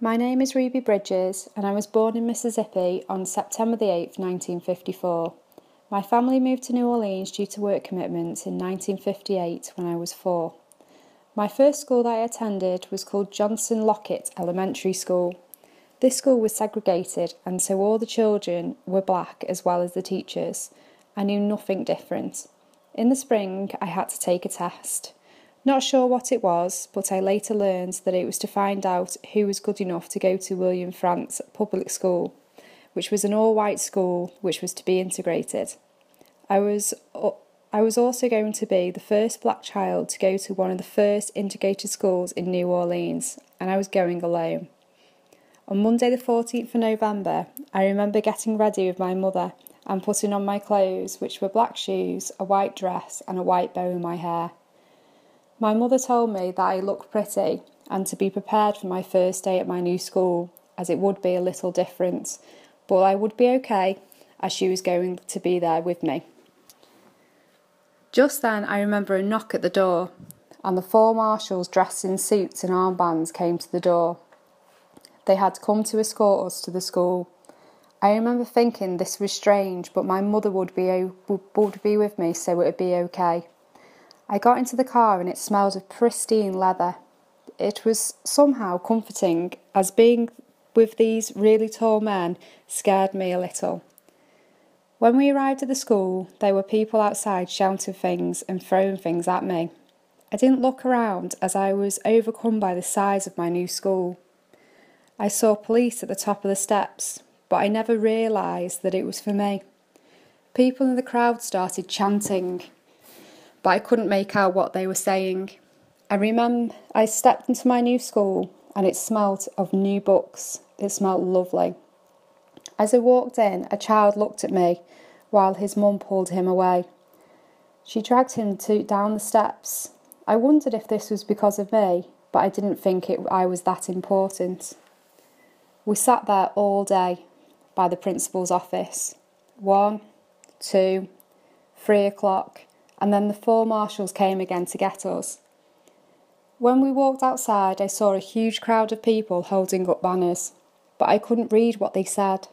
My name is Ruby Bridges and I was born in Mississippi on September the 8th, 1954. My family moved to New Orleans due to work commitments in 1958 when I was 4. My first school that I attended was called Johnson Lockett Elementary School. This school was segregated and so all the children were black as well as the teachers. I knew nothing different. In the spring I had to take a test. Not sure what it was, but I later learned that it was to find out who was good enough to go to William Frantz Public School, which was an all-white school which was to be integrated. I was also going to be the first black child to go to one of the first integrated schools in New Orleans, and I was going alone. On Monday the 14th of November, I remember getting ready with my mother and putting on my clothes, which were black shoes, a white dress and a white bow in my hair. My mother told me that I looked pretty and to be prepared for my first day at my new school, as it would be a little different, but I would be okay, as she was going to be there with me. Just then I remember a knock at the door, and the 4 marshals dressed in suits and armbands came to the door. They had come to escort us to the school. I remember thinking this was strange, but my mother would be with me, so it would be okay. I got into the car and it smelled of pristine leather. It was somehow comforting, as being with these really tall men scared me a little. When we arrived at the school, there were people outside shouting things and throwing things at me. I didn't look around as I was overcome by the size of my new school. I saw police at the top of the steps, but I never realised that it was for me. People in the crowd started chanting, but I couldn't make out what they were saying. I remember I stepped into my new school and it smelled of new books. It smelled lovely. As I walked in, a child looked at me while his mum pulled him away. She dragged him down the steps. I wondered if this was because of me, but I didn't think I was that important. We sat there all day by the principal's office. 1, 2, 3 o'clock. And then the 4 marshals came again to get us. When we walked outside, I saw a huge crowd of people holding up banners, but I couldn't read what they said.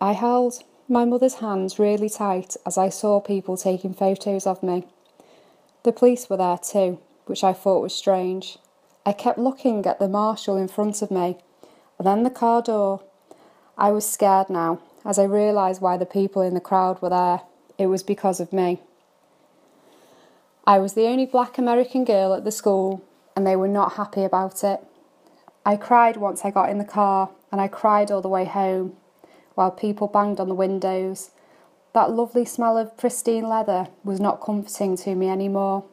I held my mother's hands really tight as I saw people taking photos of me. The police were there too, which I thought was strange. I kept looking at the marshal in front of me, and then the car door. I was scared now, as I realised why the people in the crowd were there. It was because of me. I was the only black American girl at the school, and they were not happy about it. I cried once I got in the car, and I cried all the way home, while people banged on the windows. That lovely smell of pristine leather was not comforting to me anymore.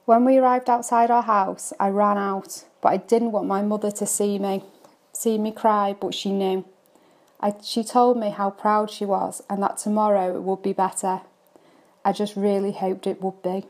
When we arrived outside our house, I ran out, but I didn't want my mother to see me cry, but she knew. She told me how proud she was and that tomorrow it would be better. I just really hoped it would be.